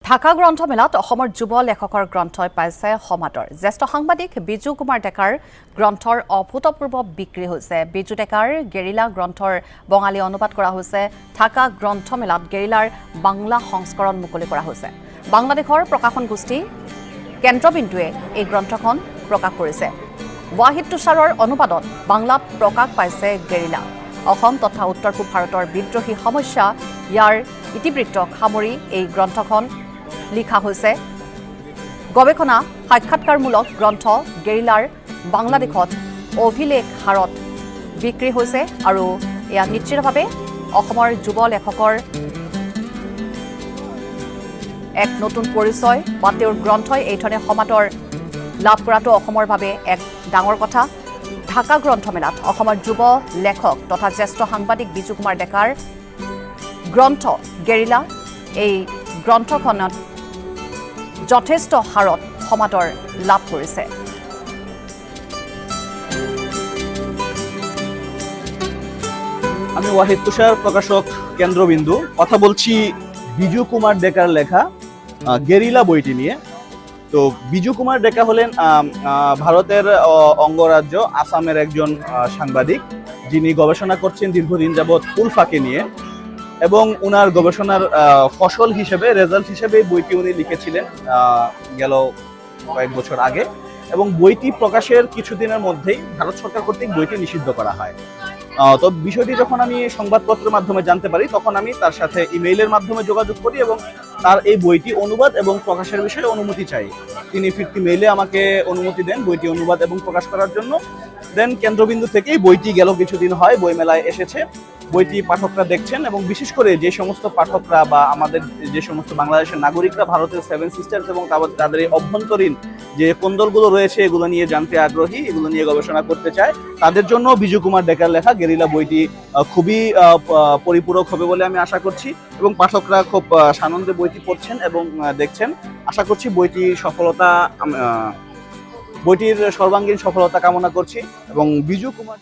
ঢাকা গ্ৰন্থমেলাত অসমৰ যুৱ লেখকৰ গ্ৰন্থই পাইছে সমাদৰ। জ্যেষ্ঠ সাংবাদিক বিজু কুমাৰ ডেকাৰ গ্ৰন্থৰ অভূতপূৰ্ব বিক্ৰী হৈছে। বিজু ডেকাৰ গেৰিলা গ্ৰন্থৰ বঙালী অনুবাদ কৰা হৈছে। ঢাকা গ্ৰন্থমেলাত গেৰিলাৰ বাংলা সংস্কৰণ মুকলি কৰা হৈছে। বাংলাদেশৰ প্ৰকাশন গোষ্ঠী কেন্দ্ৰবিন্দুৱে এই গ্ৰন্থখন প্ৰকাশ কৰিছে। ৱাহিদ তুষাৰৰ অনুবাদত বাংলাত প্ৰকাশ পাইছে গেৰিলা। অসম তথা উত্তৰ পূব ভাৰতৰ বিদ্ৰোহী সমস্যা ইয়াৰ ইতিবৃত্তক সামৰি এই গ্ৰন্থখন লিখা হৈছে। গৱেষণা সাক্ষাৎকাৰমূলক গ্ৰন্থ গেৰিলাৰ বাংলাদেশত অভিলেখ হাৰত বিক্ৰী হৈছে আৰু এয়া নিশ্চিতভাৱে অসমৰ যুৱ লেখকৰ এক নতুন পৰিচয় বা তেওঁৰ গ্ৰন্থই এইধৰণে সমাদৰ লাভ কৰাটো অসমৰ বাবে এক ডাঙৰ কথা। ঢাকা গ্ৰন্থমেলাত অসমৰ যুৱ লেখক তথা জ্যেষ্ঠ সাংবাদিক বিজু কুমাৰ ডেকাৰ গ্ৰন্থ গেৰিলা এই গ্ৰন্থখনত যথেষ্ট হাৰত সমাদৰ লাভ কৰিছে। আমি ওয়াহিদ তুষার প্রকাশক কেন্দ্রবিন্দু কথা বলছি বিজু কুমার ডেকার লেখা গেরিলা বইটি নিয়ে। তো বিজু কুমার ডেকা হলেন ভারতের অঙ্গরাজ্য আসামের একজন সাংবাদিক, যিনি গবেষণা করছেন দীর্ঘদিন যাবৎ উলফাকে নিয়ে, এবং উনার গবেষণার ফসল হিসেবে রেজাল্ট হিসেবে বইটি উনি লিখেছিলেন গেল কয়েক বছর আগে, এবং বইটি প্রকাশের কিছুদিনের মধ্যেই ভারত সরকার কর্তৃক বইটি নিষিদ্ধ করা হয়। তো বিষয়টি যখন আমি সংবাদপত্রের মাধ্যমে জানতে পারি, তখন আমি তার সাথে ইমেইলের মাধ্যমে যোগাযোগ করি এবং তার এই বইটি অনুবাদ এবং প্রকাশের বিষয়ে অনুমতি চাই। তিনি ফিরতি মেইলে আমাকে অনুমতি দেন বইটি অনুবাদ এবং প্রকাশ করার জন্য। দেন কেন্দ্রবিন্দু থেকেই বইটি গেল কিছুদিন হয় বইমেলায় এসেছে। বইটি পাঠকরা দেখছেন, এবং বিশেষ করে যে সমস্ত পাঠকরা বা আমাদের যে সমস্ত বাংলাদেশের নাগরিকরা ভারতের সেভেন সিস্টার্স এবং তাদের এই অভ্যন্তরীণ যে কোন্দলগুলো রয়েছে এগুলো নিয়ে জানতে আগ্রহী, এগুলো নিয়ে গবেষণা করতে চায়, তাদের জন্য বিজু কুমার ডেকার লেখা গেরিলা বইটি খুবই পরিপূরক হবে বলে আমি আশা করছি, এবং পাঠকরা খুব সানন্দে বইটি পড়ছেন এবং দেখছেন। আশা করছি বইটির সর্বাঙ্গীন সফলতা কামনা করছি, এবং বিজু কুমার